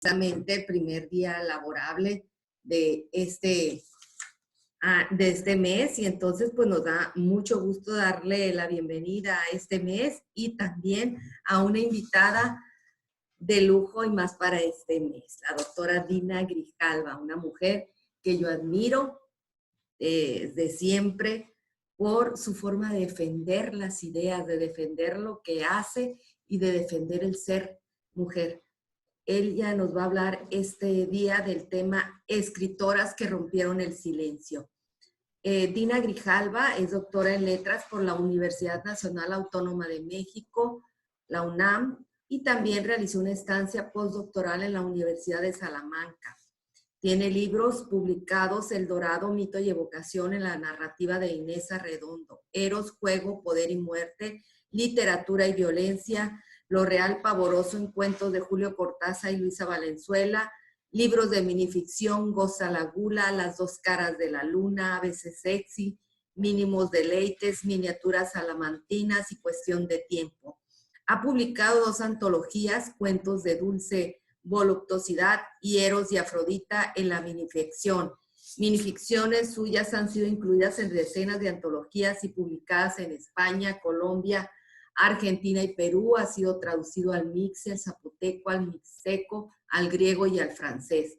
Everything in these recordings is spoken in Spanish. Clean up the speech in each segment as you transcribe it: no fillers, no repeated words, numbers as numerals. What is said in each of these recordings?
precisamente el primer día laborable de este mes, y entonces pues nos da mucho gusto darle la bienvenida a este mes y también a una invitada de lujo y más para este mes, la doctora Dina Grijalva, una mujer que yo admiro de siempre por su forma de defender las ideas, de defender lo que hace y de defender el ser mujer. Ella nos va a hablar este día del tema escritoras que rompieron el silencio. Dina Grijalva es doctora en letras por la Universidad Nacional Autónoma de México, la UNAM, y también realizó una estancia postdoctoral en la Universidad de Salamanca. Tiene libros publicados: El Dorado, mito y evocación en la narrativa de Inés Arredondo, Eros, juego, poder y muerte, literatura y violencia, Lo real pavoroso en cuentos de Julio Cortázar y Luisa Valenzuela, libros de minificción, Goza la gula, Las dos caras de la luna, A veces sexy, Mínimos deleites, Miniaturas salamantinas y Cuestión de tiempo. Ha publicado 2 antologías, Cuentos de dulce voluptuosidad y Eros y Afrodita en la minificción. Minificciones suyas han sido incluidas en decenas de antologías y publicadas en España, Colombia, Argentina y Perú. Ha sido traducido al mixe, al zapoteco, al mixteco, al griego y al francés.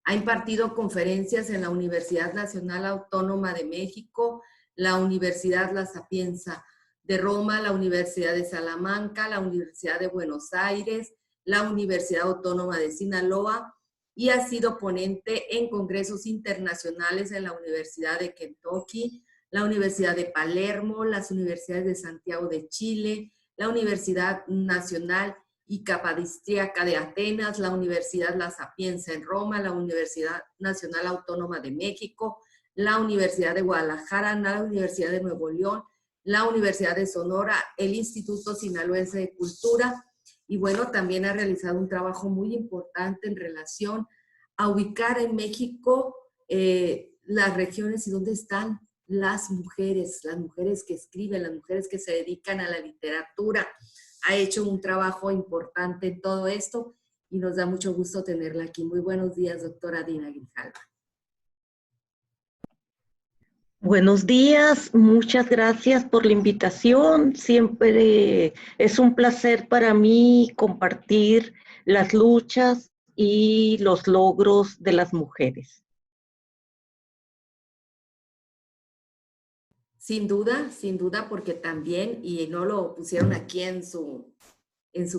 Ha impartido conferencias en la Universidad Nacional Autónoma de México, la Universidad La Sapienza de Roma, la Universidad de Salamanca, la Universidad de Buenos Aires, la Universidad Autónoma de Sinaloa, y ha sido ponente en congresos internacionales en la Universidad de Kentucky, la Universidad de Palermo, las universidades de Santiago de Chile, la Universidad Nacional y Capodistríaca de Atenas, la Universidad La Sapienza en Roma, la Universidad Nacional Autónoma de México, la Universidad de Guadalajara, la Universidad de Nuevo León, la Universidad de Sonora, el Instituto Sinaloense de Cultura. Y bueno, también ha realizado un trabajo muy importante en relación a ubicar en México las regiones y dónde están las mujeres que escriben, las mujeres que se dedican a la literatura. Ha hecho un trabajo importante en todo esto y nos da mucho gusto tenerla aquí. Muy buenos días, doctora Dina Grijalva. Buenos días, muchas gracias por la invitación. Siempre es un placer para mí compartir las luchas y los logros de las mujeres. Sin duda, porque también, y no lo pusieron aquí en su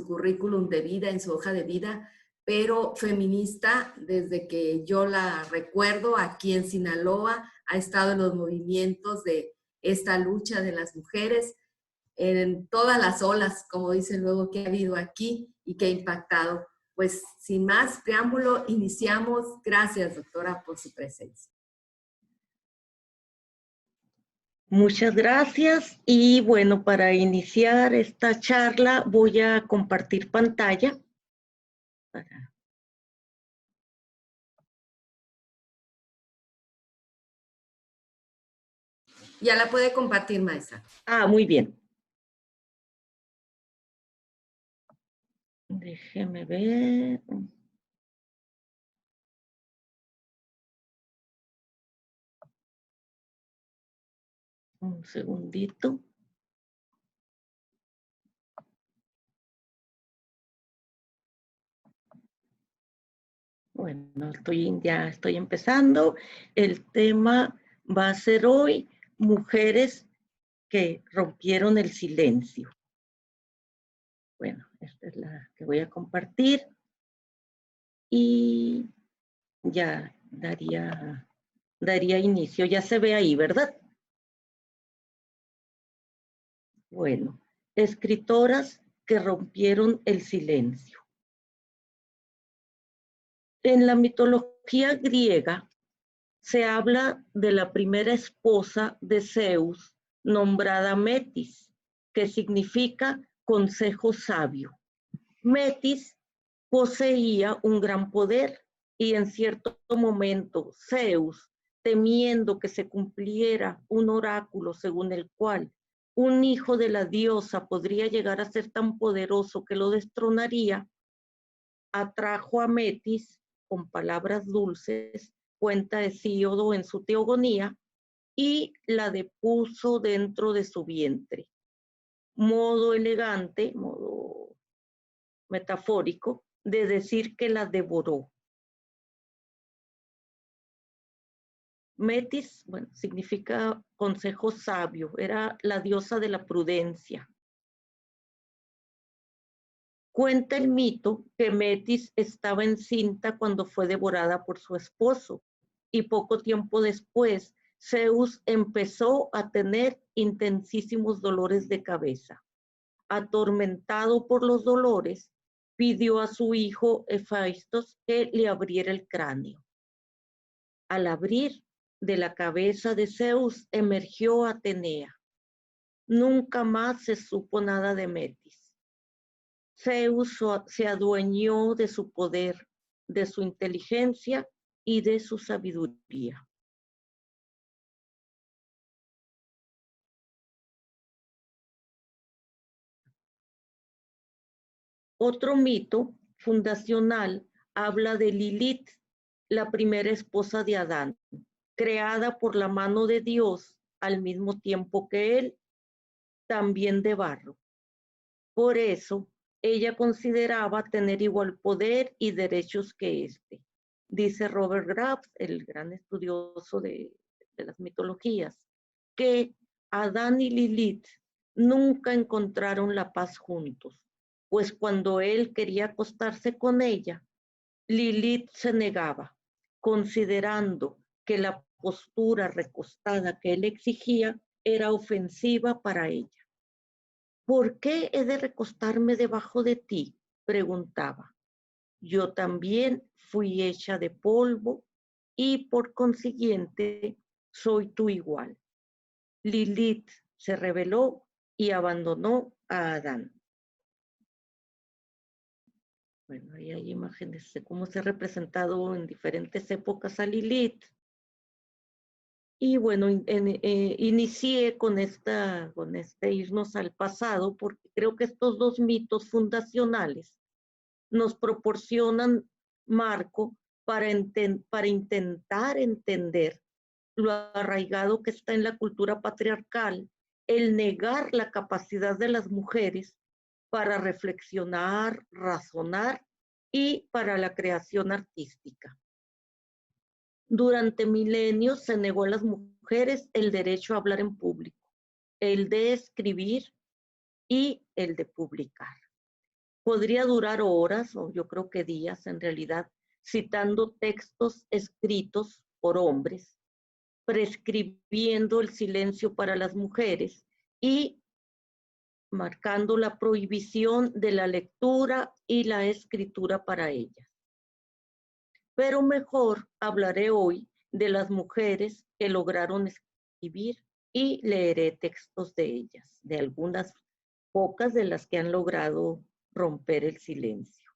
currículum de vida, en su hoja de vida, pero feminista desde que yo la recuerdo aquí en Sinaloa, ha estado en los movimientos de esta lucha de las mujeres, en todas las olas, como dicen luego, que ha habido aquí y que ha impactado. Pues sin más preámbulo, iniciamos. Gracias, doctora, por su presencia. Muchas gracias y bueno, para iniciar esta charla voy a compartir pantalla. Ya la puede compartir, maestra. Muy bien. Déjeme ver. Un segundito. Bueno, ya estoy empezando. El tema va a ser hoy mujeres que rompieron el silencio. Bueno, esta es la que voy a compartir y ya daría inicio. Ya se ve ahí, ¿verdad? Bueno, escritoras que rompieron el silencio. En la mitología griega se habla de la primera esposa de Zeus, nombrada Metis, que significa consejo sabio. Metis poseía un gran poder y en cierto momento Zeus, temiendo que se cumpliera un oráculo según el cual un hijo de la diosa podría llegar a ser tan poderoso que lo destronaría, atrajo a Metis con palabras dulces, cuenta Hesíodo en su Teogonía, y la depuso dentro de su vientre. Modo elegante, modo metafórico, de decir que la devoró. Metis, bueno, significa consejo sabio, era la diosa de la prudencia. Cuenta el mito que Metis estaba encinta cuando fue devorada por su esposo y poco tiempo después Zeus empezó a tener intensísimos dolores de cabeza. Atormentado por los dolores, pidió a su hijo Hefaistos que le abriera el cráneo. Al abrir, de la cabeza de Zeus emergió Atenea. Nunca más se supo nada de Metis. Zeus se adueñó de su poder, de su inteligencia y de su sabiduría. Otro mito fundacional habla de Lilith, la primera esposa de Adán, creada por la mano de Dios al mismo tiempo que él, también de barro. Por eso, ella consideraba tener igual poder y derechos que éste. Dice Robert Graves, el gran estudioso de las mitologías, que Adán y Lilith nunca encontraron la paz juntos, pues cuando él quería acostarse con ella, Lilith se negaba, considerando que la postura recostada que él exigía era ofensiva para ella. ¿Por qué he de recostarme debajo de ti?, preguntaba. Yo también fui hecha de polvo y por consiguiente soy tu igual. Lilith se rebeló y abandonó a Adán. Bueno, ahí hay imágenes de cómo se ha representado en diferentes épocas a Lilith. Y bueno, inicié con este irnos al pasado, porque creo que estos dos mitos fundacionales nos proporcionan marco para intentar entender lo arraigado que está en la cultura patriarcal, el negar la capacidad de las mujeres para reflexionar, razonar y para la creación artística. Durante milenios se negó a las mujeres el derecho a hablar en público, el de escribir y el de publicar. Podría durar horas, o yo creo que días en realidad, citando textos escritos por hombres, prescribiendo el silencio para las mujeres y marcando la prohibición de la lectura y la escritura para ellas. Pero mejor hablaré hoy de las mujeres que lograron escribir y leeré textos de ellas, de algunas pocas de las que han logrado romper el silencio.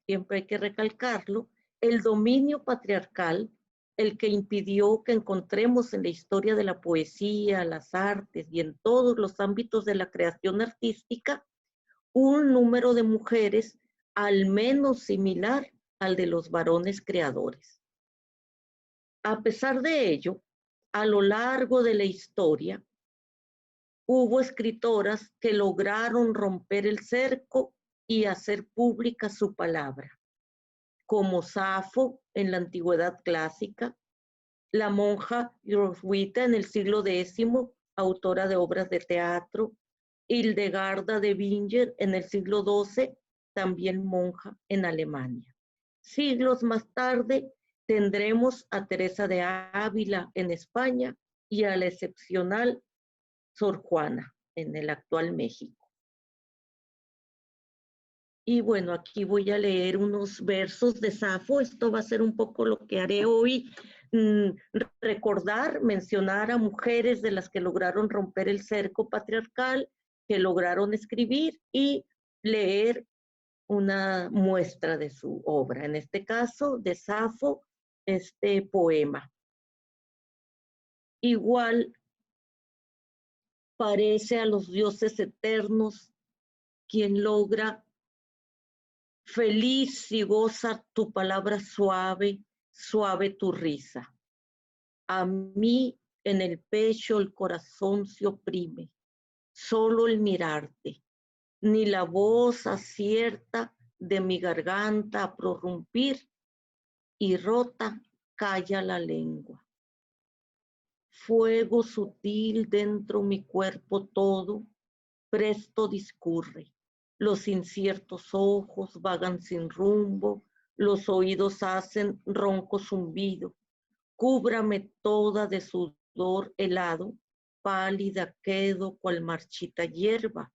Siempre hay que recalcarlo, el dominio patriarcal el que impidió que encontremos en la historia de la poesía, las artes y en todos los ámbitos de la creación artística un número de mujeres al menos similar al de los varones creadores. A pesar de ello, a lo largo de la historia, hubo escritoras que lograron romper el cerco y hacer pública su palabra, como Safo en la antigüedad clásica, la monja Roswitha en el siglo X, autora de obras de teatro, Hildegarda de Bingen en el siglo XII, también monja en Alemania. Siglos más tarde tendremos a Teresa de Ávila en España y a la excepcional Sor Juana en el actual México. Y bueno, aquí voy a leer unos versos de Safo. Esto va a ser un poco lo que haré hoy. Recordar, mencionar a mujeres de las que lograron romper el cerco patriarcal, que lograron escribir y leer una muestra de su obra. En este caso, de Safo, este poema. Igual parece a los dioses eternos quien logra feliz y goza tu palabra suave, suave tu risa. A mí en el pecho el corazón se oprime, solo el mirarte, ni la voz acierta de mi garganta a prorrumpir y rota calla la lengua. Fuego sutil dentro mi cuerpo todo, presto discurre. Los inciertos ojos vagan sin rumbo, los oídos hacen ronco zumbido. Cúbrame toda de sudor helado, pálida quedo cual marchita hierba,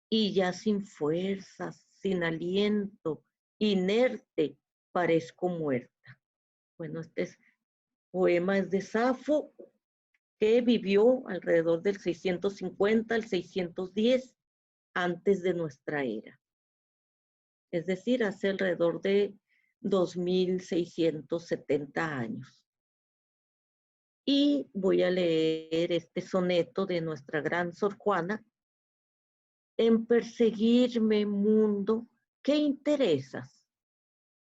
y ya sin fuerzas, sin aliento, inerte, parezco muerta. Bueno, poema es de Safo, que vivió alrededor del 650 al 610 antes de nuestra era. Es decir, hace alrededor de 2670 años. Y voy a leer este soneto de nuestra gran Sor Juana. En perseguirme, mundo, ¿qué interesas?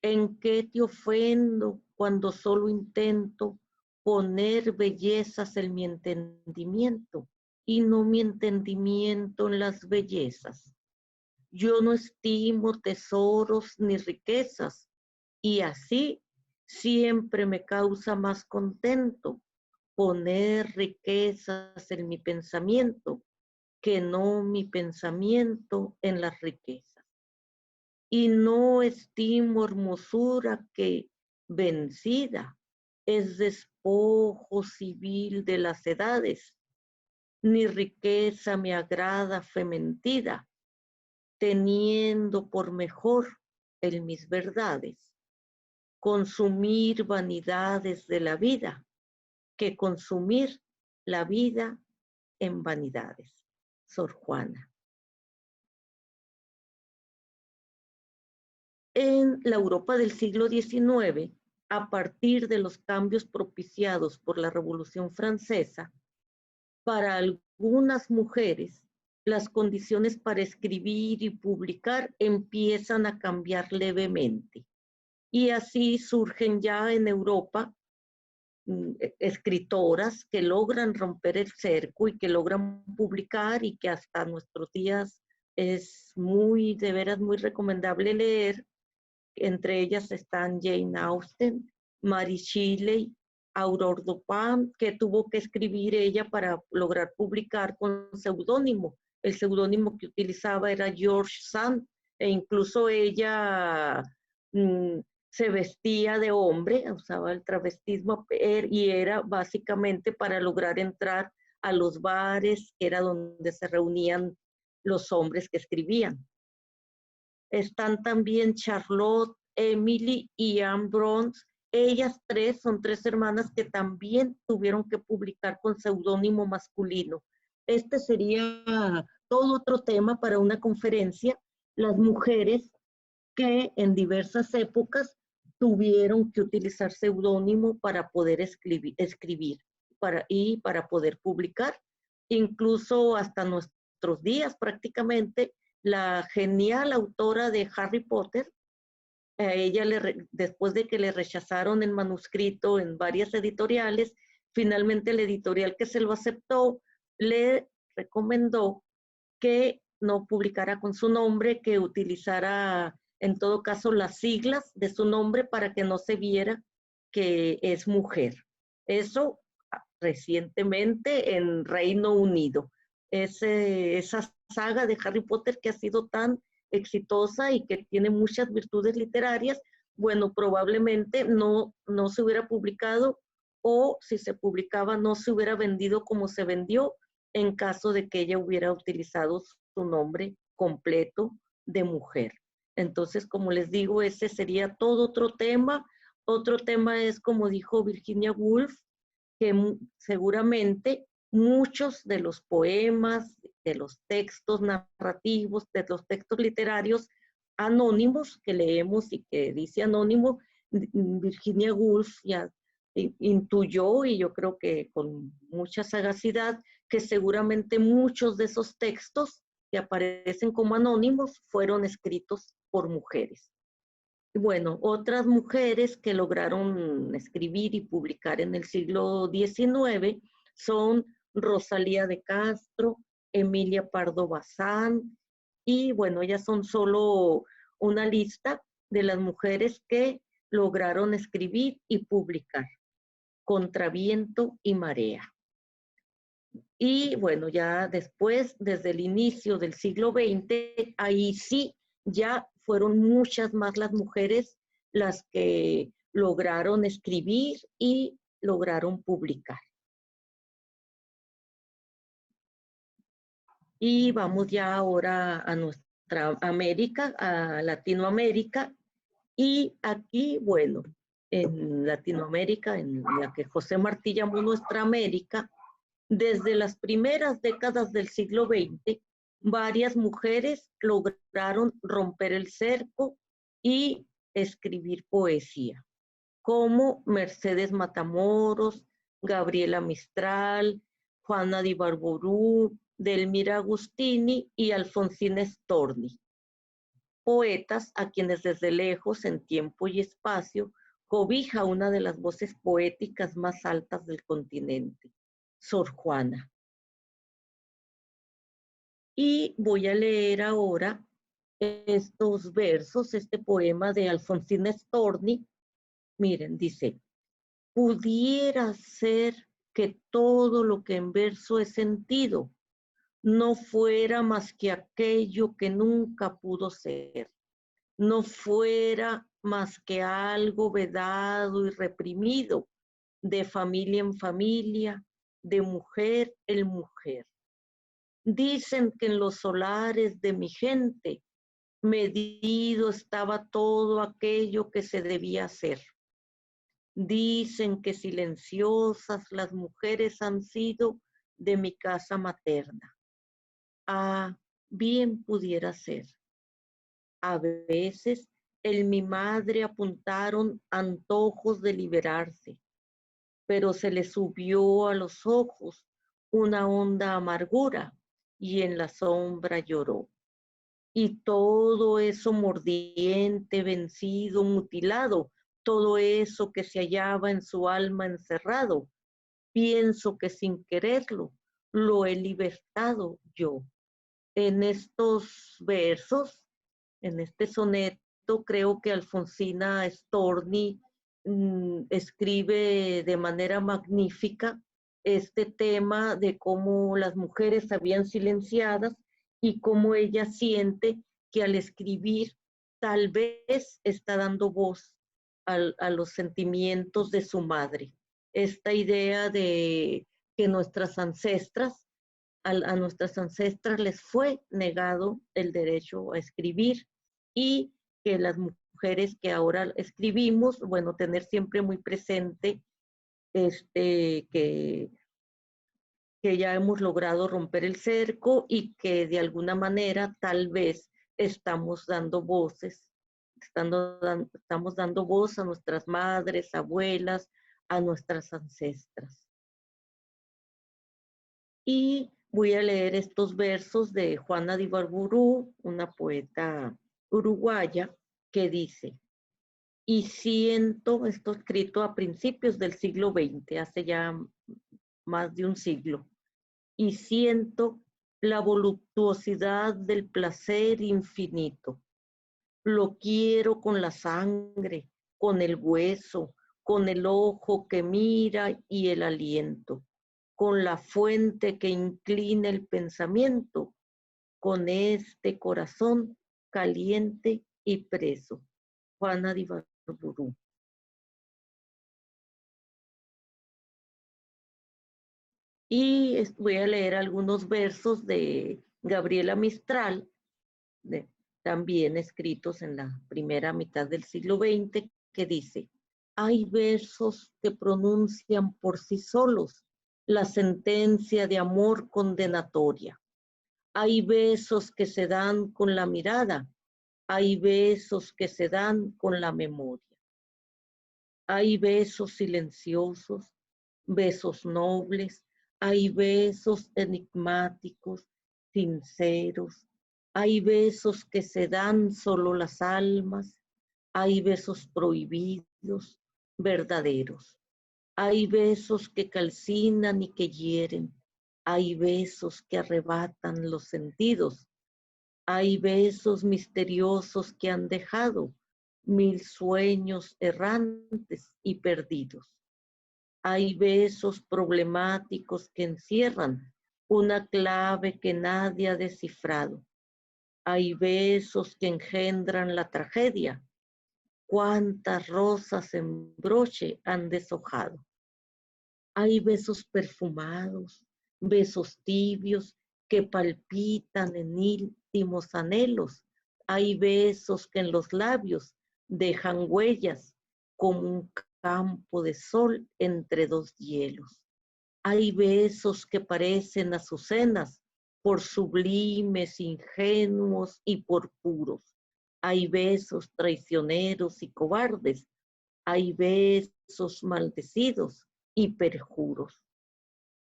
¿En qué te ofendo cuando solo intento poner bellezas en mi entendimiento y no mi entendimiento en las bellezas? Yo no estimo tesoros ni riquezas y así siempre me causa más contento poner riquezas en mi pensamiento que no mi pensamiento en las riquezas. Y no estimo hermosura que, vencida, es despojo civil de las edades, ni riqueza me agrada fementida, teniendo por mejor en mis verdades consumir vanidades de la vida que consumir la vida en vanidades. Sor Juana. En la Europa del siglo XIX, a partir de los cambios propiciados por la Revolución Francesa, para algunas mujeres, las condiciones para escribir y publicar empiezan a cambiar levemente. Y así surgen ya en Europa escritoras que logran romper el cerco y que logran publicar y que hasta nuestros días es muy, de veras, muy recomendable leer. Entre ellas están Jane Austen, Mary Shelley, Aurore Dupin, que tuvo que escribir ella para lograr publicar con seudónimo. El seudónimo que utilizaba era George Sand, e incluso ella se vestía de hombre, usaba el travestismo y era básicamente para lograr entrar a los bares, que era donde se reunían los hombres que escribían. Están también Charlotte, Emily y Anne Brontë. Ellas tres son tres hermanas que también tuvieron que publicar con seudónimo masculino. Este sería todo otro tema para una conferencia. Las mujeres que en diversas épocas tuvieron que utilizar seudónimo para poder escribir y para poder publicar. Incluso hasta nuestros días prácticamente, la genial autora de Harry Potter, a ella después de que le rechazaron el manuscrito en varias editoriales, finalmente la editorial que se lo aceptó le recomendó que no publicara con su nombre, que utilizara en todo caso las siglas de su nombre para que no se viera que es mujer. Eso recientemente en Reino Unido. Esa saga de Harry Potter que ha sido tan exitosa y que tiene muchas virtudes literarias, bueno, probablemente no se hubiera publicado, o si se publicaba no se hubiera vendido como se vendió en caso de que ella hubiera utilizado su nombre completo de mujer. Entonces, como les digo, ese sería todo otro tema. Otro tema es, como dijo Virginia Woolf, que seguramente muchos de los poemas, de los textos narrativos, de los textos literarios anónimos que leemos y que dice anónimo, Virginia Woolf ya intuyó, y yo creo que con mucha sagacidad, que seguramente muchos de esos textos que aparecen como anónimos fueron escritos por mujeres. Bueno, otras mujeres que lograron escribir y publicar en el siglo XIX son Rosalía de Castro, Emilia Pardo Bazán, y bueno, ellas son solo una lista de las mujeres que lograron escribir y publicar, Contra viento y marea. Y bueno, ya después, desde el inicio del siglo XX, ahí sí ya fueron muchas más las mujeres las que lograron escribir y lograron publicar. Y vamos ya ahora a nuestra América, a Latinoamérica. Y aquí, bueno, en Latinoamérica, en la que José Martí llamó nuestra América, desde las primeras décadas del siglo XX, varias mujeres lograron romper el cerco y escribir poesía, como Mercedes Matamoros, Gabriela Mistral, Juana de Ibarború, Delmira Agustini y Alfonsina Storni, poetas a quienes desde lejos, en tiempo y espacio, cobija una de las voces poéticas más altas del continente, Sor Juana. Y voy a leer ahora estos versos, este poema de Alfonsina Storni. Miren, dice: pudiera ser que todo lo que en verso he sentido no fuera más que aquello que nunca pudo ser, no fuera más que algo vedado y reprimido, de familia en familia, de mujer en mujer. Dicen que en los solares de mi gente medido estaba todo aquello que se debía hacer. Dicen que silenciosas las mujeres han sido de mi casa materna. Ah, bien pudiera ser. A veces en mi madre apuntaron antojos de liberarse, pero se le subió a los ojos una honda amargura y en la sombra lloró. Y todo eso mordiente, vencido, mutilado, todo eso que se hallaba en su alma encerrado, pienso que sin quererlo lo he libertado yo. En estos versos, en este soneto, creo que Alfonsina Storni escribe de manera magnífica este tema de cómo las mujeres habían silenciadas y cómo ella siente que al escribir tal vez está dando voz a los sentimientos de su madre. Esta idea de que nuestras ancestras, a nuestras ancestras les fue negado el derecho a escribir y que las mujeres que ahora escribimos, bueno, tener siempre muy presente que ya hemos logrado romper el cerco y que de alguna manera tal vez estamos dando voces, estamos dando voz a nuestras madres, abuelas, a nuestras ancestras. Y voy a leer estos versos de Juana de Ibarború, una poeta uruguaya, que dice: y siento, esto escrito a principios del siglo XX, hace ya más de un siglo, y siento la voluptuosidad del placer infinito. Lo quiero con la sangre, con el hueso, con el ojo que mira y el aliento, con la fuente que inclina el pensamiento, con este corazón caliente y preso. Juana de Ibarború. Y voy a leer algunos versos de Gabriela Mistral, también escritos en la primera mitad del siglo XX, que dice: hay versos que pronuncian por sí solos la sentencia de amor condenatoria. Hay besos que se dan con la mirada, hay besos que se dan con la memoria. Hay besos silenciosos, besos nobles, hay besos enigmáticos, sinceros. Hay besos que se dan solo las almas. Hay besos prohibidos, verdaderos. Hay besos que calcinan y que hieren. Hay besos que arrebatan los sentidos. Hay besos misteriosos que han dejado 1000 sueños errantes y perdidos. Hay besos problemáticos que encierran una clave que nadie ha descifrado. Hay besos que engendran la tragedia. Cuántas rosas en broche han deshojado. Hay besos perfumados, besos tibios que palpitan en íntimos anhelos. Hay besos que en los labios dejan huellas como un campo de sol entre dos hielos. Hay besos que parecen azucenas por sublimes, ingenuos y por puros. Hay besos traicioneros y cobardes. Hay besos maldecidos y perjuros.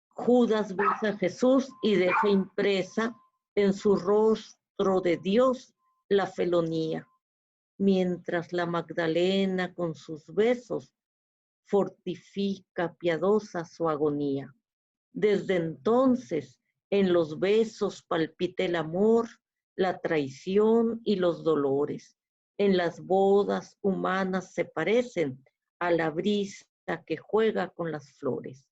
Judas besa a Jesús y deja impresa en su rostro de Dios la felonía, mientras la Magdalena con sus besos fortifica piadosa su agonía. Desde entonces, en los besos palpita el amor, la traición y los dolores. En las bodas humanas se parecen a la brisa que juega con las flores.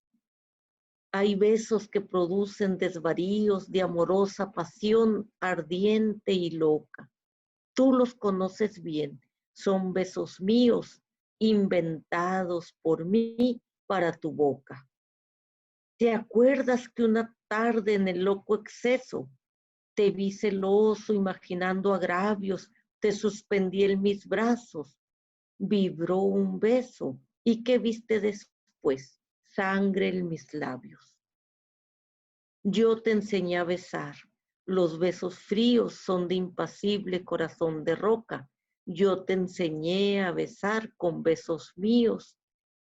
Hay besos que producen desvaríos de amorosa pasión ardiente y loca. Tú los conoces bien, son besos míos, inventados por mí para tu boca. ¿Te acuerdas que una tarde en el loco exceso te vi celoso imaginando agravios, te suspendí en mis brazos, vibró un beso y qué viste después? Sangre en mis labios. Yo te enseñé a besar, los besos fríos son de impasible corazón de roca. Yo te enseñé a besar con besos míos,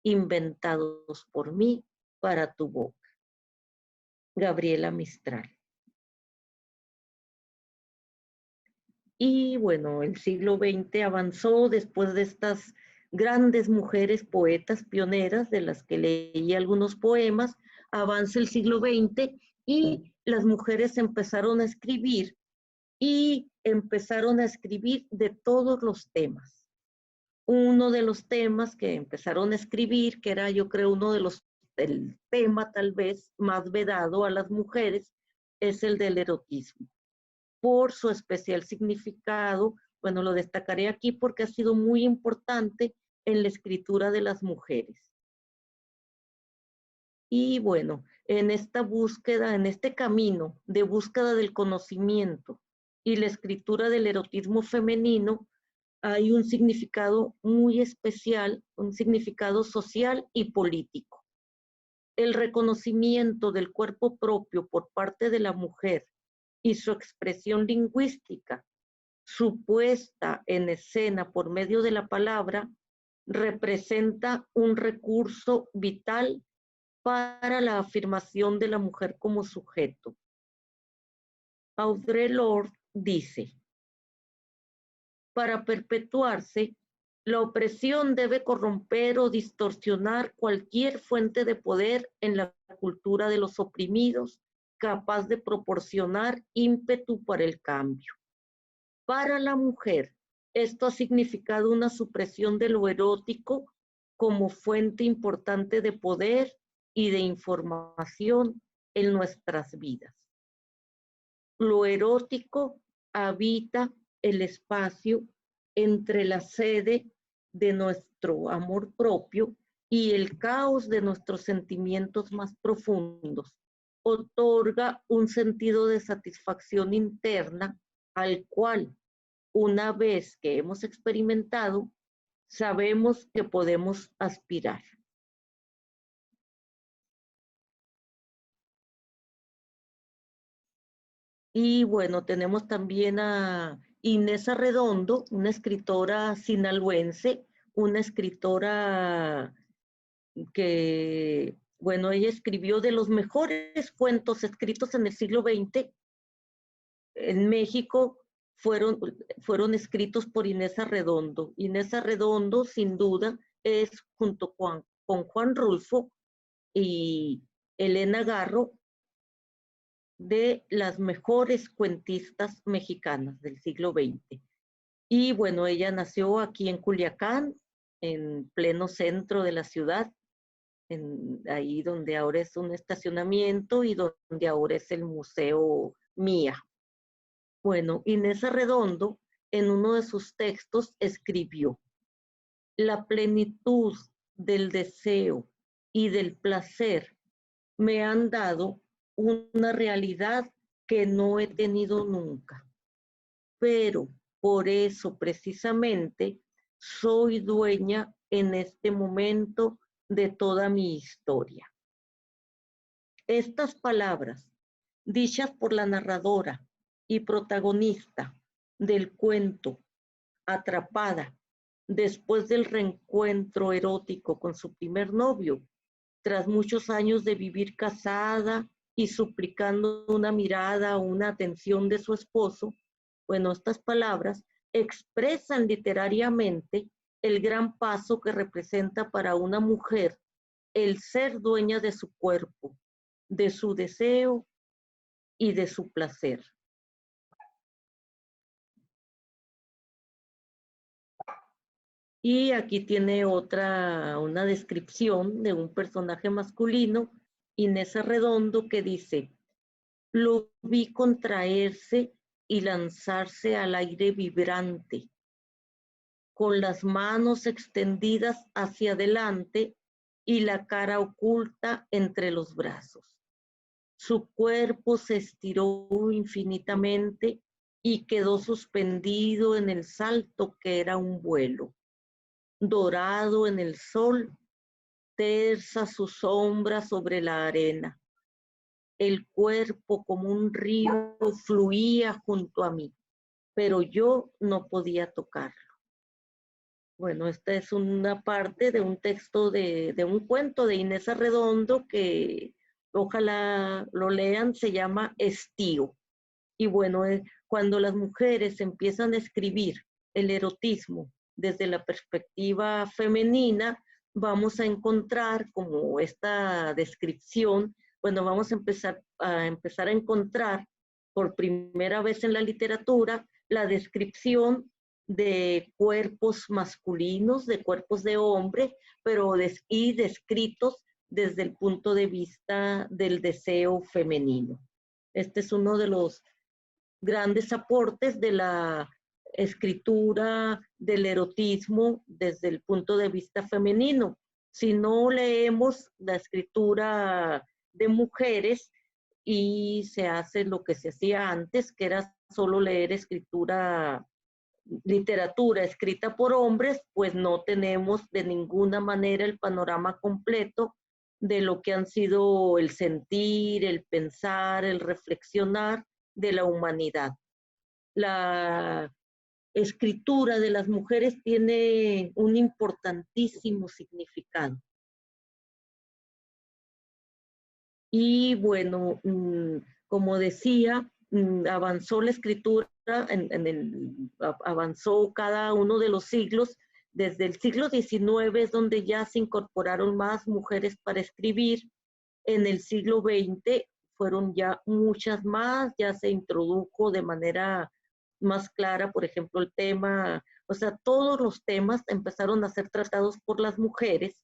inventados por mí para tu boca. Gabriela Mistral. Y bueno, el siglo XX avanzó después de estas grandes mujeres poetas pioneras de las que leí algunos poemas, avanza el siglo XX y las mujeres empezaron a escribir de todos los temas. Uno de los temas que empezaron a escribir, que era yo creo el tema tal vez más vedado a las mujeres, es el del erotismo. Por su especial significado, bueno, lo destacaré aquí porque ha sido muy importante en la escritura de las mujeres. Y bueno, en esta búsqueda, en este camino de búsqueda del conocimiento y la escritura del erotismo femenino, hay un significado muy especial, un significado social y político. El reconocimiento del cuerpo propio por parte de la mujer y su expresión lingüística, su puesta en escena por medio de la palabra, representa un recurso vital para la afirmación de la mujer como sujeto. Audre Lorde dice: para perpetuarse, la opresión debe corromper o distorsionar cualquier fuente de poder en la cultura de los oprimidos, capaz de proporcionar ímpetu para el cambio. Para la mujer, esto ha significado una supresión de lo erótico como fuente importante de poder y de información en nuestras vidas. Lo erótico habita el espacio entre la sede de nuestro amor propio y el caos de nuestros sentimientos más profundos. Otorga un sentido de satisfacción interna al cual, una vez que hemos experimentado, sabemos que podemos aspirar. Y bueno, tenemos también a Inés Arredondo, una escritora sinaloense, una escritora que, bueno, ella escribió de los mejores cuentos escritos en el siglo XX en México fueron escritos por Inés Arredondo. Inés Arredondo, sin duda, es junto con Juan Rulfo y Elena Garro, de las mejores cuentistas mexicanas del siglo XX. Y bueno, ella nació aquí en Culiacán, en pleno centro de la ciudad, ahí donde ahora es un estacionamiento y donde ahora es el Museo Mía. Bueno, Inés Arredondo en uno de sus textos escribió: la plenitud del deseo y del placer me han dado una realidad que no he tenido nunca, pero por eso precisamente soy dueña en este momento de toda mi historia. Estas palabras, dichas por la narradora y protagonista del cuento, atrapada después del reencuentro erótico con su primer novio, tras muchos años de vivir casada y suplicando una mirada o una atención de su esposo, bueno, estas palabras expresan literariamente el gran paso que representa para una mujer el ser dueña de su cuerpo, de su deseo y de su placer. Y aquí tiene una descripción de un personaje masculino, Inés Arredondo, que dice: lo vi contraerse y lanzarse al aire vibrante, con las manos extendidas hacia adelante y la cara oculta entre los brazos. Su cuerpo se estiró infinitamente y quedó suspendido en el salto que era un vuelo. Dorado en el sol, tersa su sombra sobre la arena. El cuerpo como un río fluía junto a mí, pero yo no podía tocarlo. Bueno, esta es una parte de un texto de un cuento de Inés Arredondo que ojalá lo lean, se llama Estío. Y bueno, cuando las mujeres empiezan a escribir el erotismo desde la perspectiva femenina, vamos a encontrar como esta descripción, bueno, vamos a empezar a encontrar por primera vez en la literatura la descripción de cuerpos masculinos, de cuerpos de hombre, pero y descritos desde el punto de vista del deseo femenino. Este es uno de los grandes aportes de la escritura del erotismo desde el punto de vista femenino. Si no leemos la escritura de mujeres y se hace lo que se hacía antes, que era solo leer literatura escrita por hombres, pues no tenemos de ninguna manera el panorama completo de lo que han sido el sentir, el pensar, el reflexionar de la humanidad. La escritura de las mujeres tiene un importantísimo significado. Y bueno, como decía, avanzó la escritura, avanzó cada uno de los siglos. Desde el siglo XIX es donde ya se incorporaron más mujeres para escribir. En el siglo XX fueron ya muchas más, ya se introdujo de manera más clara, por ejemplo, el tema, o sea, todos los temas empezaron a ser tratados por las mujeres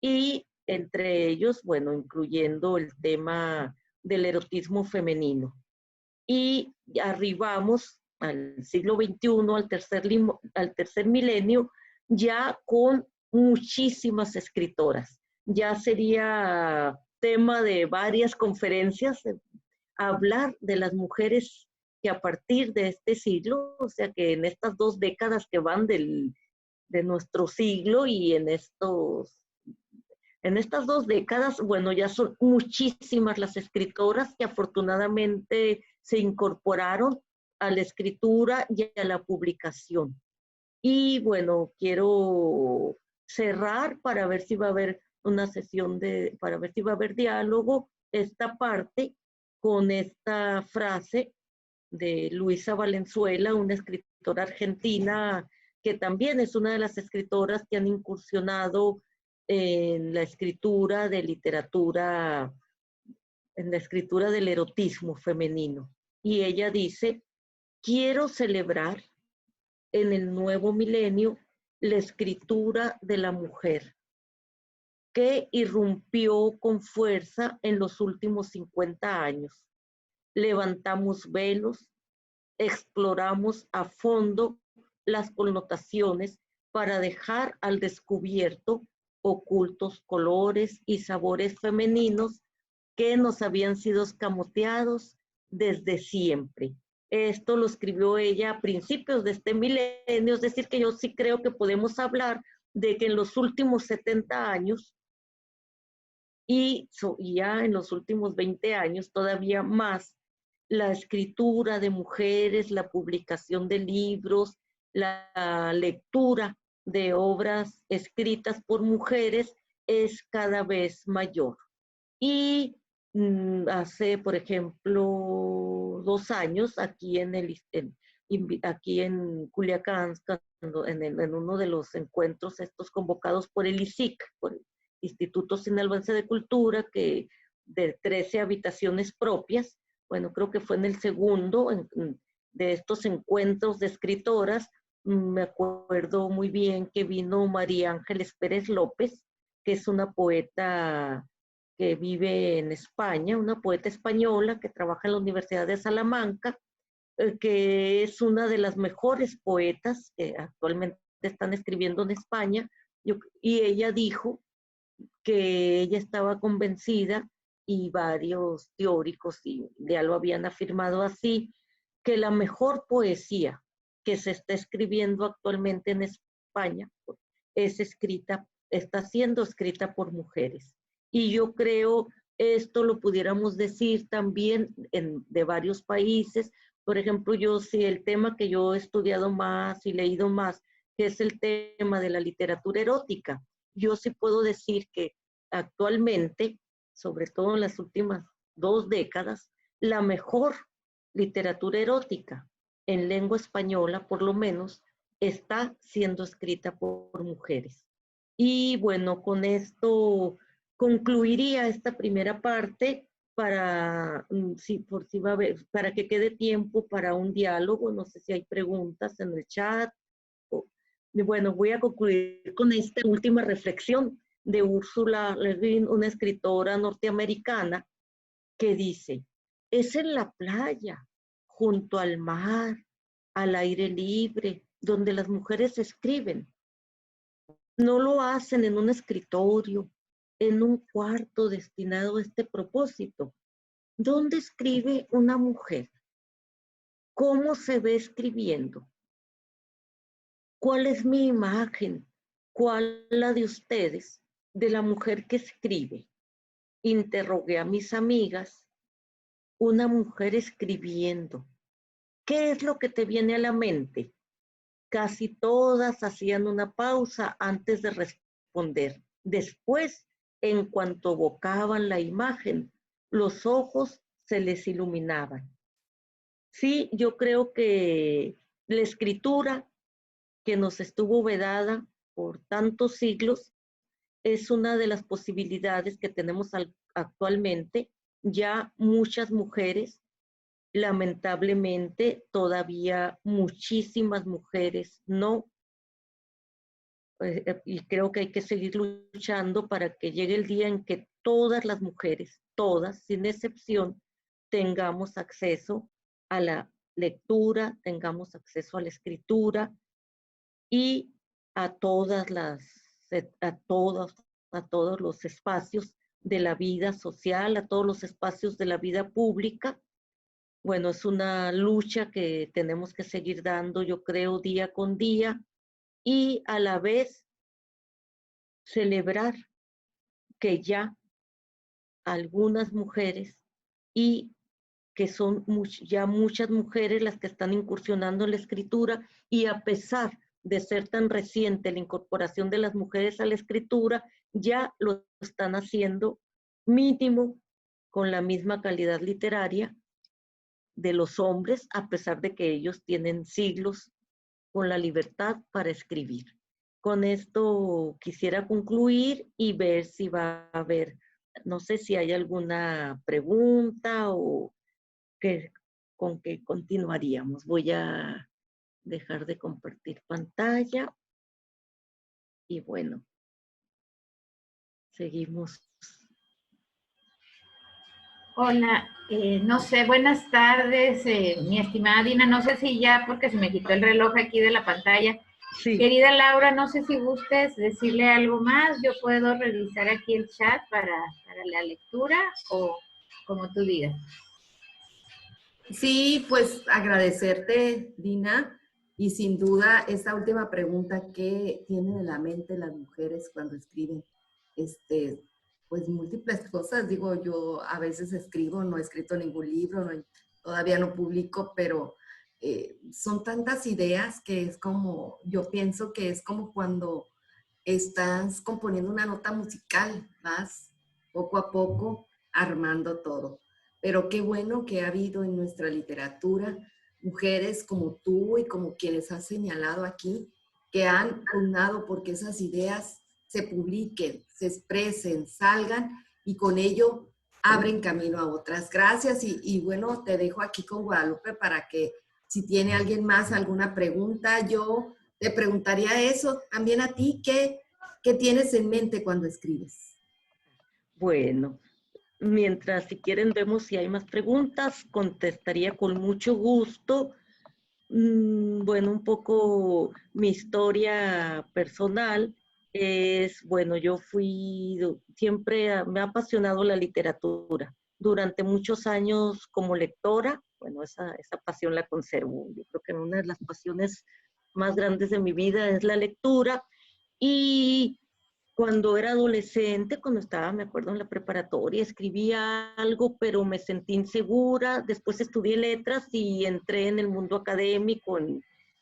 y entre ellos, bueno, incluyendo el tema del erotismo femenino. Y arribamos al siglo XXI, al tercer milenio, ya con muchísimas escritoras. Ya sería tema de varias conferencias hablar de las mujeres que a partir de este siglo, o sea que en estas 2 décadas que van de nuestro siglo y en estas 2 décadas, bueno, ya son muchísimas las escritoras que afortunadamente se incorporaron a la escritura y a la publicación. Y bueno, quiero cerrar para ver si va a haber una sesión para ver si va a haber diálogo, esta parte con esta frase de Luisa Valenzuela, una escritora argentina que también es una de las escritoras que han incursionado en la escritura de literatura, en la escritura del erotismo femenino. Y ella dice, quiero celebrar en el nuevo milenio la escritura de la mujer, que irrumpió con fuerza en los últimos 50 años. Levantamos velos, exploramos a fondo las connotaciones para dejar al descubierto ocultos colores y sabores femeninos que nos habían sido escamoteados desde siempre. Esto lo escribió ella a principios de este milenio, es decir, que yo sí creo que podemos hablar de que en los últimos 70 años y ya en los últimos 20 años todavía más, la escritura de mujeres, la publicación de libros, la lectura de obras escritas por mujeres es cada vez mayor. Y hace, por ejemplo, 2 años, aquí en Culiacán, en uno de los encuentros estos convocados por el ISIC, por el Instituto Sinaloense de Cultura, que de 13 habitaciones propias, bueno, creo que fue en el segundo de estos encuentros de escritoras, me acuerdo muy bien que vino María Ángeles Pérez López, que es una poeta que vive en España, una poeta española que trabaja en la Universidad de Salamanca, que es una de las mejores poetas que actualmente están escribiendo en España, y ella dijo que ella estaba convencida, y varios teóricos ya lo habían afirmado así, que la mejor poesía que se está escribiendo actualmente en España está siendo escrita por mujeres. Y yo creo esto lo pudiéramos decir también de varios países. Por ejemplo, yo sí, el tema que yo he estudiado más y leído más, que es el tema de la literatura erótica. Yo sí puedo decir que actualmente, sobre todo en las últimas 2 décadas, la mejor literatura erótica en lengua española, por lo menos, está siendo escrita por mujeres. Y bueno, con esto concluiría esta primera parte para, para que quede tiempo para un diálogo. No sé si hay preguntas en el chat. Y bueno, voy a concluir con esta última reflexión de Ursula Le Guin, una escritora norteamericana, que dice, es en la playa, junto al mar, al aire libre, donde las mujeres escriben. No lo hacen en un escritorio, en un cuarto destinado a este propósito. ¿Dónde escribe una mujer? ¿Cómo se ve escribiendo? ¿Cuál es mi imagen? ¿Cuál la de ustedes de la mujer que escribe? Interrogué a mis amigas. Una mujer escribiendo. ¿Qué es lo que te viene a la mente? Casi todas hacían una pausa antes de responder. Después, en cuanto evocaban la imagen, los ojos se les iluminaban. Sí, yo creo que la escritura, que nos estuvo vedada por tantos siglos, es una de las posibilidades que tenemos actualmente. Ya muchas mujeres, lamentablemente, todavía muchísimas mujeres no, y creo que hay que seguir luchando para que llegue el día en que todas las mujeres, todas, sin excepción, tengamos acceso a la lectura, tengamos acceso a la escritura y a a todos los espacios de la vida social, a todos los espacios de la vida pública. Bueno, es una lucha que tenemos que seguir dando, yo creo, día con día, y a la vez celebrar que ya algunas mujeres, y que son ya muchas mujeres las que están incursionando en la escritura, y a pesar de ser tan reciente la incorporación de las mujeres a la escritura, ya lo están haciendo mínimo con la misma calidad literaria de los hombres, a pesar de que ellos tienen siglos con la libertad para escribir. Con esto quisiera concluir y ver si va a haber, no sé si hay alguna pregunta o con qué continuaríamos. Voy a dejar de compartir pantalla y bueno, seguimos. Hola, no sé, buenas tardes, mi estimada Dina, no sé si ya, porque se me quitó el reloj aquí de la pantalla. Sí. Querida Laura, no sé si gustes decirle algo más, yo puedo revisar aquí el chat para la lectura o como tú digas. Sí, pues agradecerte, Dina, y sin duda esta última pregunta, ¿qué tienen en la mente las mujeres cuando escriben? Pues múltiples cosas, digo, yo a veces escribo, no he escrito ningún libro, todavía no publico, pero son tantas ideas que es como, yo pienso que es como cuando estás componiendo una nota musical, vas poco a poco armando todo. Pero qué bueno que ha habido en nuestra literatura mujeres como tú y como quienes has señalado aquí, que han pugnado porque esas ideas se publiquen, se expresen, salgan y con ello abren camino a otras. Gracias y bueno, te dejo aquí con Guadalupe para que si tiene alguien más alguna pregunta, yo te preguntaría eso también a ti, ¿qué tienes en mente cuando escribes? Bueno, mientras si quieren vemos si hay más preguntas, contestaría con mucho gusto. Bueno, un poco mi historia personal es, bueno, yo siempre me ha apasionado la literatura. Durante muchos años como lectora, bueno, esa pasión la conservo. Yo creo que una de las pasiones más grandes de mi vida es la lectura. Y cuando era adolescente, cuando estaba, me acuerdo, en la preparatoria, escribía algo, pero me sentí insegura. Después estudié letras y entré en el mundo académico,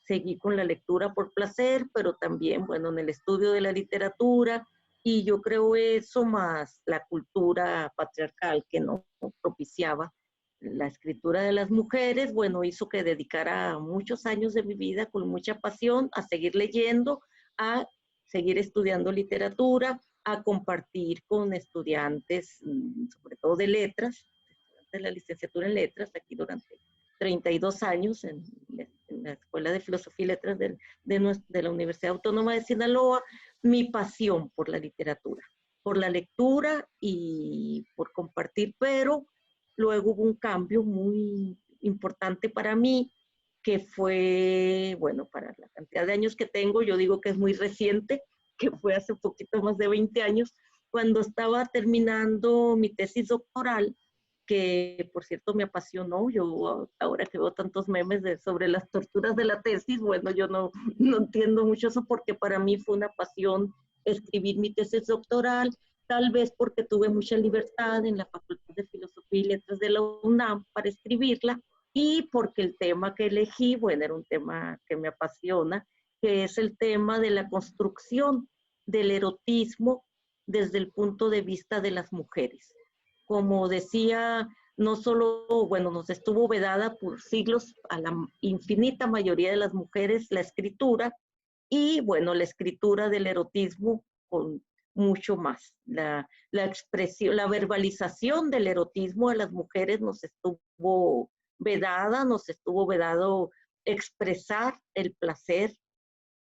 seguí con la lectura por placer, pero también, bueno, en el estudio de la literatura. Y yo creo eso más la cultura patriarcal que no propiciaba la escritura de las mujeres, bueno, hizo que dedicara muchos años de mi vida con mucha pasión a seguir leyendo, a seguir estudiando literatura, a compartir con estudiantes, sobre todo de letras, de la licenciatura en letras, aquí durante 32 años en la Escuela de Filosofía y Letras de la Universidad Autónoma de Sinaloa, mi pasión por la literatura, por la lectura y por compartir, pero luego hubo un cambio muy importante para mí, que fue, bueno, para la cantidad de años que tengo, yo digo que es muy reciente, que fue hace poquito más de 20 años, cuando estaba terminando mi tesis doctoral, que por cierto me apasionó. Yo ahora que veo tantos memes sobre las torturas de la tesis, bueno, yo no entiendo mucho eso porque para mí fue una pasión escribir mi tesis doctoral, tal vez porque tuve mucha libertad en la Facultad de Filosofía y Letras de la UNAM para escribirla, y porque el tema que elegí, bueno, era un tema que me apasiona, que es el tema de la construcción del erotismo desde el punto de vista de las mujeres. Como decía, no solo, bueno, nos estuvo vedada por siglos a la infinita mayoría de las mujeres la escritura, y bueno, la escritura del erotismo con mucho más. La expresión, la verbalización del erotismo a las mujeres nos estuvo vedada, nos estuvo vedado expresar el placer.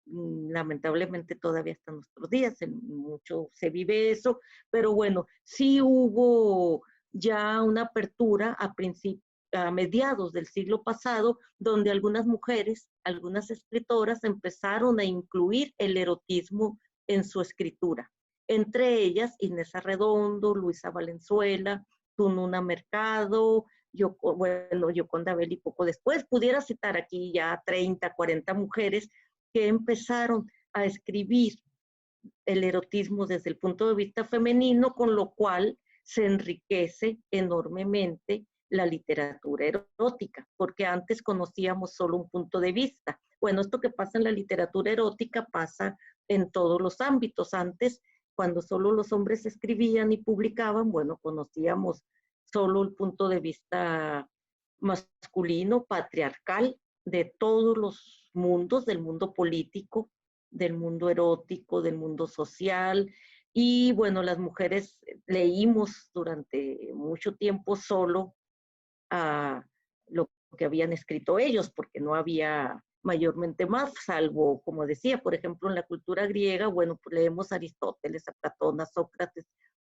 Lamentablemente todavía hasta nuestros días, en mucho se vive eso, pero bueno, sí hubo ya una apertura a mediados del siglo pasado, donde algunas mujeres, algunas escritoras empezaron a incluir el erotismo en su escritura. Entre ellas, Inés Arredondo, Luisa Valenzuela, Tununa Mercado, Yoconda Belli poco después. Pudiera citar aquí ya 30, 40 mujeres que empezaron a escribir el erotismo desde el punto de vista femenino, con lo cual se enriquece enormemente la literatura erótica, porque antes conocíamos solo un punto de vista. Bueno, esto que pasa en la literatura erótica pasa en todos los ámbitos. Antes, cuando solo los hombres escribían y publicaban, bueno, conocíamos solo el punto de vista masculino, patriarcal, de todos los mundos, del mundo político, del mundo erótico, del mundo social. Y bueno, las mujeres leímos durante mucho tiempo solo a lo que habían escrito ellos, porque no había mayormente más, salvo, como decía, por ejemplo, en la cultura griega, bueno, pues leemos a Aristóteles, a Platón, a Sócrates,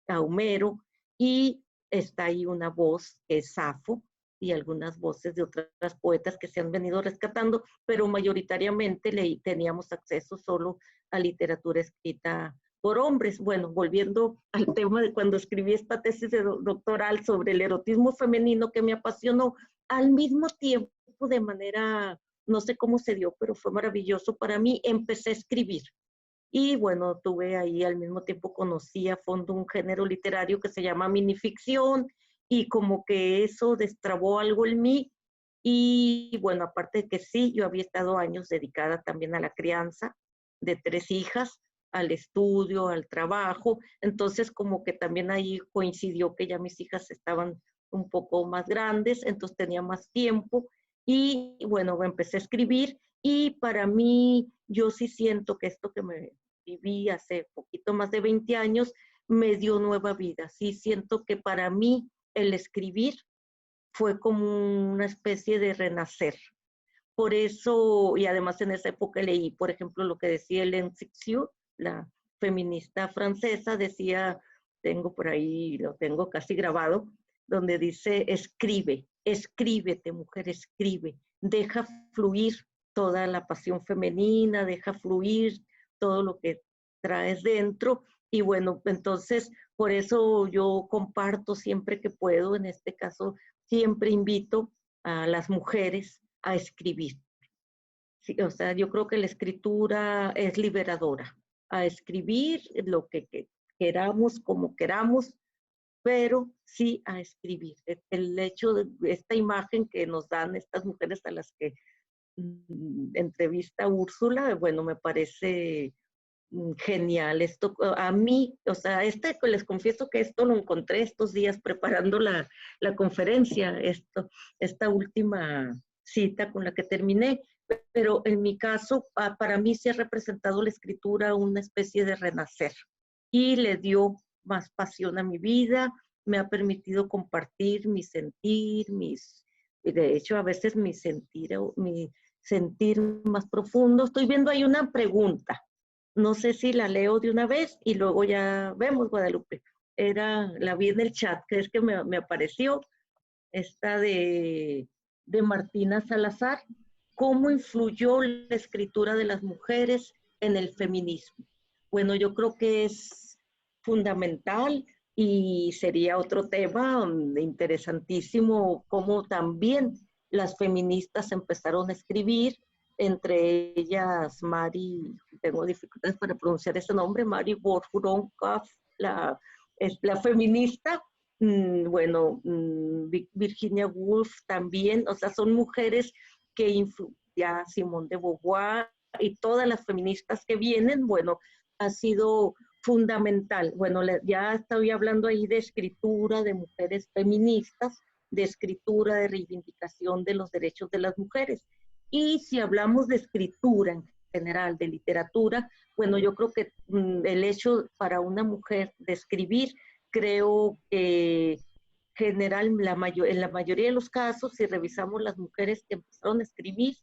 a Homero, y está ahí una voz que es Safo, y algunas voces de otras poetas que se han venido rescatando, pero mayoritariamente teníamos acceso solo a literatura escrita por hombres. Bueno, volviendo al tema de cuando escribí esta tesis de doctoral sobre el erotismo femenino que me apasionó, al mismo tiempo, de manera, no sé cómo se dio, pero fue maravilloso para mí, empecé a escribir. Y bueno, tuve ahí al mismo tiempo, conocí a fondo un género literario que se llama minificción, y como que eso destrabó algo en mí. Y bueno, aparte de que sí, yo había estado años dedicada también a la crianza de 3 hijas, al estudio, al trabajo, entonces como que también ahí coincidió que ya mis hijas estaban un poco más grandes, entonces tenía más tiempo, y bueno, empecé a escribir. Y para mí, yo sí siento que esto que me viví hace poquito más de 20 años, me dio nueva vida. Sí siento que para mí el escribir fue como una especie de renacer. Por eso, y además en esa época leí, por ejemplo, lo que decía Hélène Cixous, la feminista francesa, decía, tengo por ahí, lo tengo casi grabado, donde dice, escribe, escríbete, mujer, escribe, deja fluir toda la pasión femenina, deja fluir todo lo que traes dentro. Y bueno, entonces, por eso yo comparto siempre que puedo, en este caso, siempre invito a las mujeres a escribir. Sí, o sea, yo creo que la escritura es liberadora, a escribir lo que queramos, como queramos, pero sí a escribir. El hecho de esta imagen que nos dan estas mujeres a las que entrevista Úrsula, bueno, me parece genial. Esto a mí, o sea, les confieso que esto lo encontré estos días preparando la conferencia, esta última cita con la que terminé, pero en mi caso, para mí sí ha representado la escritura una especie de renacer, y le dio más pasión a mi vida, me ha permitido compartir mi sentir, de hecho, a veces mi sentir más profundo. Estoy viendo ahí una pregunta. No sé si la leo de una vez y luego ya vemos, Guadalupe. La vi en el chat, que es que me apareció esta de Martina Salazar. ¿Cómo influyó la escritura de las mujeres en el feminismo? Bueno, yo creo que es fundamental, y sería otro tema interesantísimo, cómo también las feministas empezaron a escribir, entre ellas Mary, tengo dificultades para pronunciar ese nombre, Mary Wollstonecraft, la feminista, bueno, Virginia Woolf también, o sea, son mujeres que ya Simone de Beauvoir y todas las feministas que vienen, bueno, ha sido fundamental. Bueno, ya estoy hablando ahí de escritura, de mujeres feministas, de escritura, de reivindicación de los derechos de las mujeres. Y si hablamos de escritura en general, de literatura, bueno, yo creo que el hecho para una mujer de escribir, creo que en la mayoría de los casos, si revisamos las mujeres que empezaron a escribir,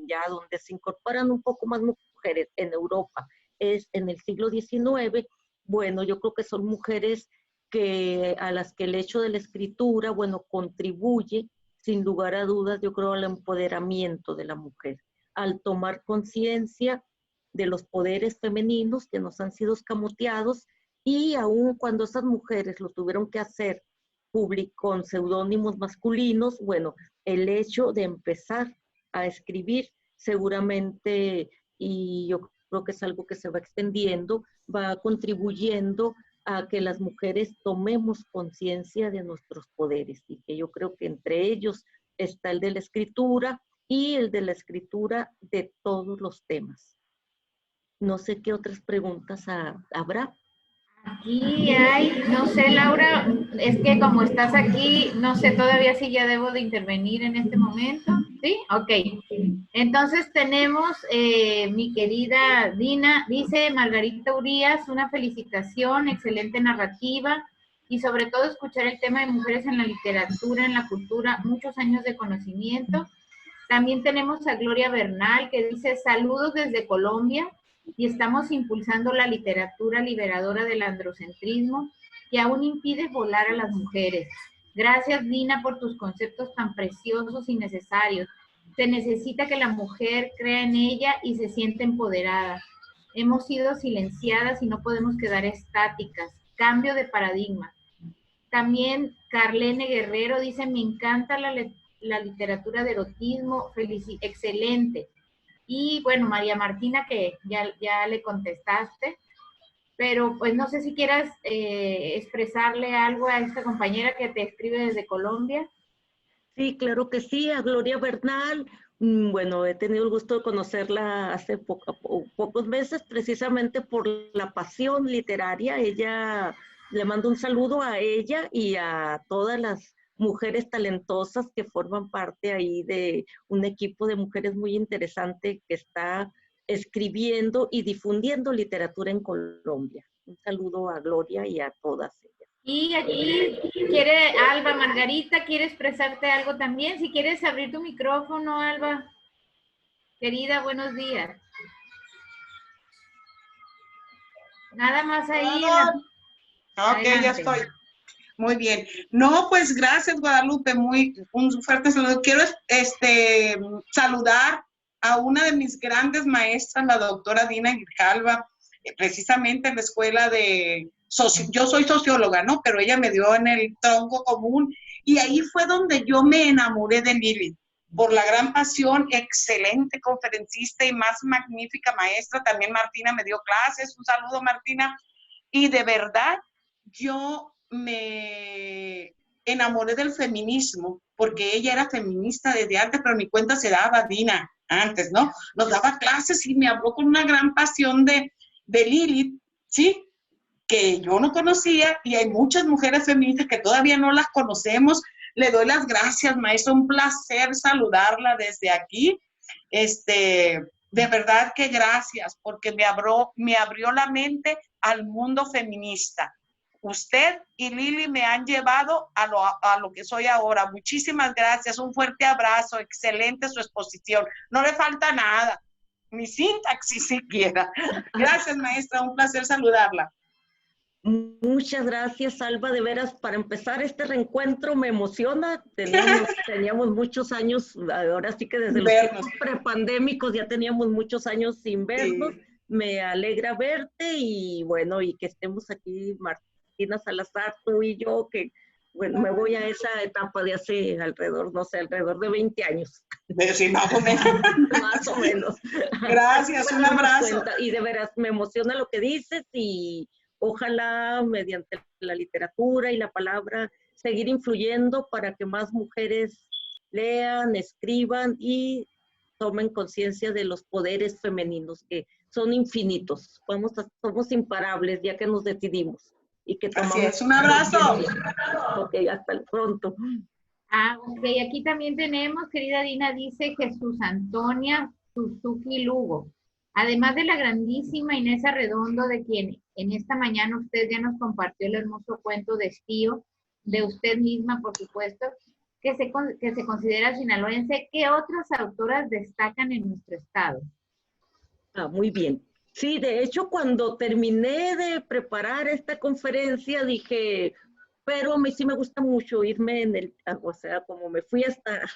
ya donde se incorporan un poco más mujeres en Europa, es en el siglo XIX, bueno, yo creo que son mujeres a las que el hecho de la escritura, bueno, contribuye sin lugar a dudas, yo creo, al empoderamiento de la mujer, al tomar conciencia de los poderes femeninos que nos han sido escamoteados, y aún cuando esas mujeres lo tuvieron que hacer con seudónimos masculinos, bueno, el hecho de empezar a escribir seguramente, y yo creo que es algo que se va extendiendo, va contribuyendo a que las mujeres tomemos conciencia de nuestros poderes, y que yo creo que entre ellos está el de la escritura y el de la escritura de todos los temas. No sé qué otras preguntas habrá. Aquí hay, no sé, Laura, es que como estás aquí, no sé todavía si ya debo de intervenir en este momento. ¿Sí? Ok. Entonces tenemos, mi querida Dina, dice Margarita Urias, una felicitación, excelente narrativa y sobre todo escuchar el tema de mujeres en la literatura, en la cultura, muchos años de conocimiento. También tenemos a Gloria Bernal que dice saludos desde Colombia y estamos impulsando la literatura liberadora del androcentrismo que aún impide volar a las mujeres. Gracias, Dina, por tus conceptos tan preciosos y necesarios. Se necesita que la mujer crea en ella y se sienta empoderada. Hemos sido silenciadas y no podemos quedar estáticas. Cambio de paradigma. También Carlene Guerrero dice, me encanta la literatura de erotismo, excelente. Y bueno, María Martina, que ya le contestaste, pero pues no sé si quieras expresarle algo a esta compañera que te escribe desde Colombia. Sí, claro que sí, a Gloria Bernal. Bueno, he tenido el gusto de conocerla hace pocos meses, precisamente por la pasión literaria. Ella, le mando un saludo a ella y a todas las mujeres talentosas que forman parte ahí de un equipo de mujeres muy interesante que está escribiendo y difundiendo literatura en Colombia. Un saludo a Gloria y a todas ellas. Y aquí quiere Alba Margarita, quiere expresarte algo también. Si quieres abrir tu micrófono, Alba. Querida, buenos días. Nada más ahí. Ok, ya estoy. Muy bien. No, pues gracias, Guadalupe. Un fuerte saludo. Quiero saludar a una de mis grandes maestras, la doctora Dina Grijalva, precisamente en la escuela yo soy socióloga, ¿no? Pero ella me dio en el tronco común y ahí fue donde yo me enamoré de Lili, por la gran pasión, excelente conferencista y más magnífica maestra. También Martina me dio clases. Un saludo, Martina. Y de verdad, yo me enamoré del feminismo, porque ella era feminista desde antes, pero mi cuenta se daba Dina antes, ¿no? Nos daba clases y me habló con una gran pasión de Lilith, ¿sí? Que yo no conocía y hay muchas mujeres feministas que todavía no las conocemos. Le doy las gracias, maestra, un placer saludarla desde aquí. De verdad que gracias, porque me abrió la mente al mundo feminista. Usted y Lili me han llevado a lo que soy ahora. Muchísimas gracias, un fuerte abrazo, excelente su exposición. No le falta nada, ni sintaxis siquiera. Gracias, maestra, un placer saludarla. Muchas gracias, Alba, de veras, para empezar este reencuentro me emociona, teníamos muchos años, ahora sí que desde los tiempos prepandémicos ya teníamos muchos años sin vernos, sí. Me alegra verte y bueno, y que estemos aquí, Martina Salazar, tú y yo, que bueno, me voy a esa etapa de hace alrededor de 20 años. Sí, más o menos. Más o menos. Gracias, un abrazo. Y de veras, me emociona lo que dices y ojalá mediante la literatura y la palabra seguir influyendo para que más mujeres lean, escriban y tomen conciencia de los poderes femeninos que son infinitos. Somos imparables ya que nos decidimos. Y que tomamos. Así es, un abrazo. Ok, hasta pronto. Ok, aquí también tenemos, querida Dina, dice Jesús Antonia Suzuki Lugo. Además de la grandísima Inés Arredondo, de quien en esta mañana usted ya nos compartió el hermoso cuento de Estío, de usted misma, por supuesto, que se considera sinaloense, ¿qué otras autoras destacan en nuestro estado? Muy bien. Sí, de hecho, cuando terminé de preparar esta conferencia, dije, pero a mí sí me gusta mucho irme o sea, como me fui hasta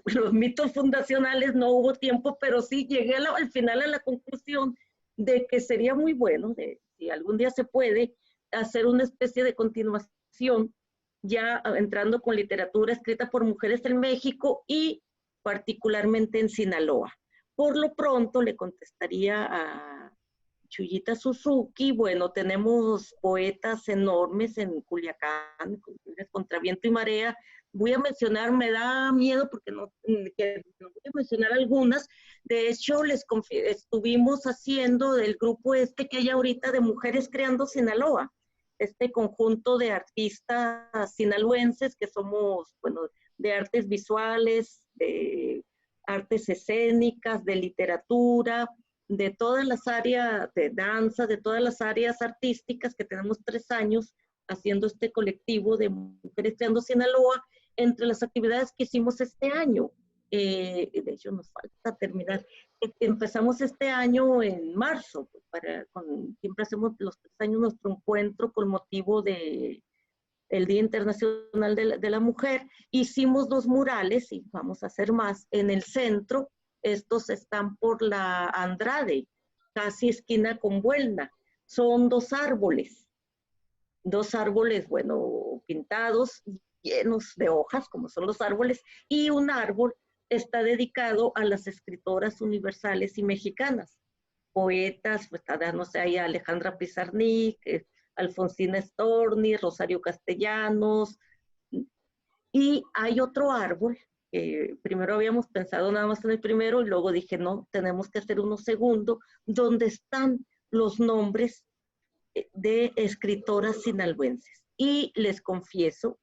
los mitos fundacionales, no hubo tiempo, pero sí llegué al final a la conclusión de que sería muy bueno, si algún día se puede, hacer una especie de continuación, ya entrando con literatura escrita por mujeres en México y particularmente en Sinaloa. Por lo pronto le contestaría a Chuyita Suzuki, bueno, tenemos poetas enormes en Culiacán, Contra Viento y Marea. Voy a mencionar, me da miedo porque no voy a mencionar algunas, De hecho, estuvimos haciendo del grupo este que hay ahorita de Mujeres Creando Sinaloa, este conjunto de artistas sinaloenses que somos, bueno, de artes visuales, de artes escénicas, de literatura, de todas las áreas de danza, de todas las áreas artísticas, que tenemos 3 años haciendo este colectivo de Mujeres Creando Sinaloa. Entre las actividades que hicimos este año, de hecho nos falta terminar, empezamos este año en marzo, siempre hacemos los 3 años nuestro encuentro con motivo de el Día Internacional de la Mujer. Hicimos 2 murales y vamos a hacer más en el centro. Estos están por la Andrade, casi esquina con Buelna. Son 2 árboles, bueno, pintados, llenos de hojas, como son los árboles, y un árbol está dedicado a las escritoras universales y mexicanas, poetas, pues no sé, hay Alejandra Pizarnik, Alfonsina Storni, Rosario Castellanos, y hay otro árbol, primero habíamos pensado nada más en el primero, y luego dije, no, tenemos que hacer uno segundo, donde están los nombres de escritoras sinaloenses. Y les confieso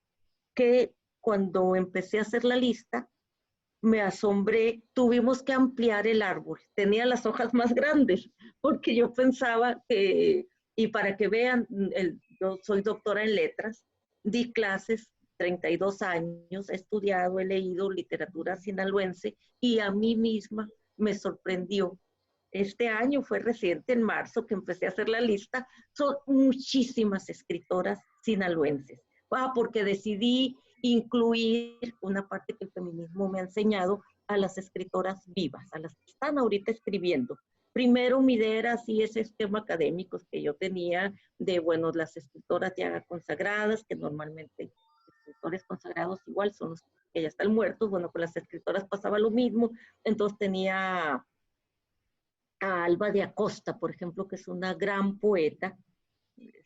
que cuando empecé a hacer la lista, me asombré, tuvimos que ampliar el árbol, tenía las hojas más grandes, porque yo pensaba que, y para que vean, yo soy doctora en letras, di clases 32 años, he estudiado, he leído literatura sinaloense, y a mí misma me sorprendió. Este año fue reciente, en marzo, que empecé a hacer la lista, son muchísimas escritoras sinaloenses, porque decidí incluir una parte que el feminismo me ha enseñado, a las escritoras vivas, a las que están ahorita escribiendo. Primero mi idea era así, ese esquema académico que yo tenía de, bueno, las escritoras ya consagradas, que normalmente escritores consagrados igual son los que ya están muertos. Bueno, con las escritoras pasaba lo mismo. Entonces tenía a Alba de Acosta, por ejemplo, que es una gran poeta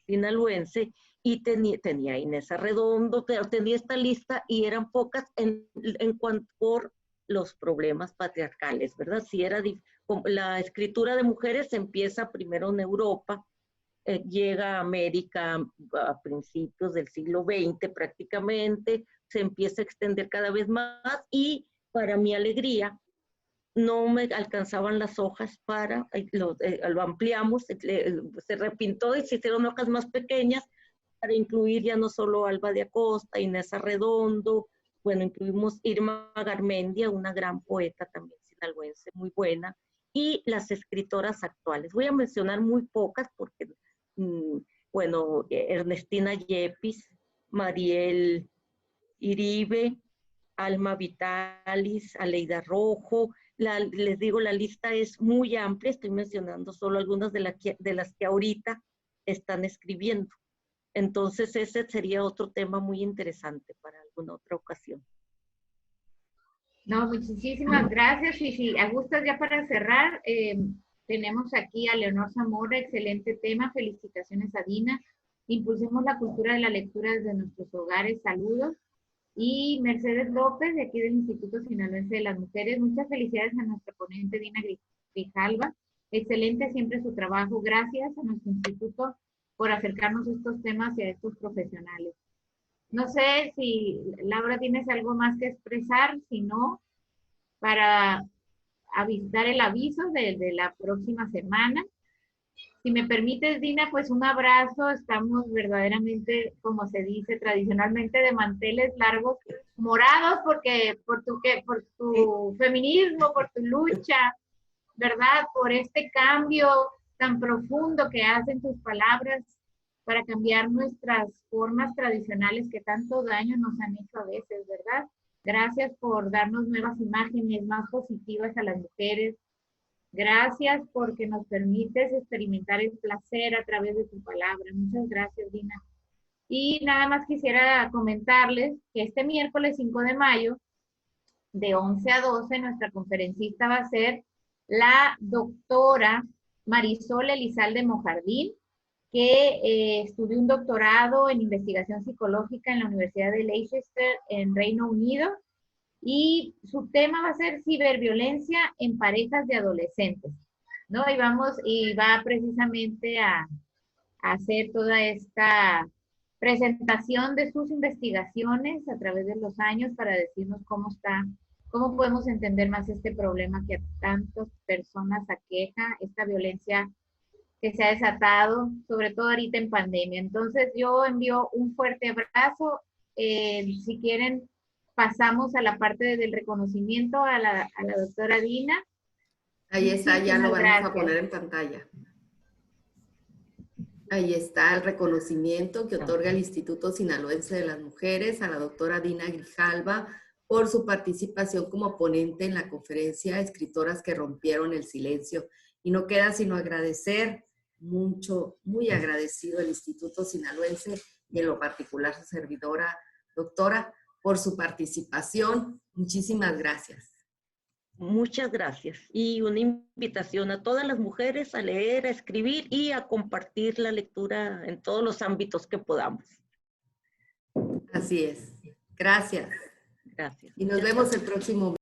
sinaloense, y tenía a Inés Arredondo, pero tenía esta lista y eran pocas en cuanto por los problemas patriarcales, ¿verdad? Si era la escritura de mujeres empieza primero en Europa, llega a América a principios del siglo XX prácticamente, se empieza a extender cada vez más, y para mi alegría, no me alcanzaban las hojas para, lo ampliamos, se repintó y se hicieron hojas más pequeñas para incluir ya no solo Alba de Acosta, Inés Arredondo, bueno, incluimos Irma Garmendia, una gran poeta también sinaloense, muy buena, y las escritoras actuales. Voy a mencionar muy pocas porque, bueno, Ernestina Yepis, Mariel Iribe, Alma Vitalis, Aleida Rojo. Les digo, la lista es muy amplia, estoy mencionando solo algunas de las que ahorita están escribiendo. Entonces ese sería otro tema muy interesante para alguna otra ocasión. No, muchísimas gracias. Y si gustas ya para cerrar, tenemos aquí a Leonor Zamora, excelente tema, felicitaciones a Dina. Impulsemos la cultura de la lectura desde nuestros hogares, saludos. Y Mercedes López, de aquí del Instituto Sinaloense de las Mujeres, muchas felicidades a nuestra ponente Dina Grijalva, excelente siempre su trabajo, gracias a nuestro instituto por acercarnos a estos temas y a estos profesionales. No sé si, Laura, tienes algo más que expresar, si no, para dar el aviso de la próxima semana. Si me permites, Dina, pues un abrazo. Estamos verdaderamente, como se dice tradicionalmente, de manteles largos, morados, porque por tu feminismo, por tu lucha, ¿verdad? Por este cambio tan profundo que hacen tus palabras para cambiar nuestras formas tradicionales que tanto daño nos han hecho a veces, ¿verdad? Gracias por darnos nuevas imágenes más positivas a las mujeres. Gracias porque nos permites experimentar el placer a través de tu palabra. Muchas gracias, Dina. Y nada más quisiera comentarles que este miércoles 5 de mayo, de 11 a 12, nuestra conferencista va a ser la doctora Marisol Elizalde Mojardín, que estudió un doctorado en investigación psicológica en la Universidad de Leicester, en Reino Unido. Y su tema va a ser ciberviolencia en parejas de adolescentes, ¿no? Y va precisamente a hacer toda esta presentación de sus investigaciones a través de los años para decirnos cómo podemos entender más este problema que a tantas personas aqueja, esta violencia que se ha desatado, sobre todo ahorita en pandemia. Entonces yo envío un fuerte abrazo. Si quieren, pasamos a la parte del reconocimiento a la doctora Dina. Ahí está, ya lo vamos Gracias. a poner en pantalla. Ahí está el reconocimiento que otorga el Instituto Sinaloense de las Mujeres a la doctora Dina Grijalva por su participación como ponente en la conferencia Escritoras que rompieron el silencio. Y no queda sino agradecer mucho, muy agradecido el Instituto Sinaloense y en lo particular su servidora, doctora, por su participación. Muchísimas gracias. Muchas gracias. Y una invitación a todas las mujeres a leer, a escribir y a compartir la lectura en todos los ámbitos que podamos. Así es. Gracias. Gracias. Y nos vemos el próximo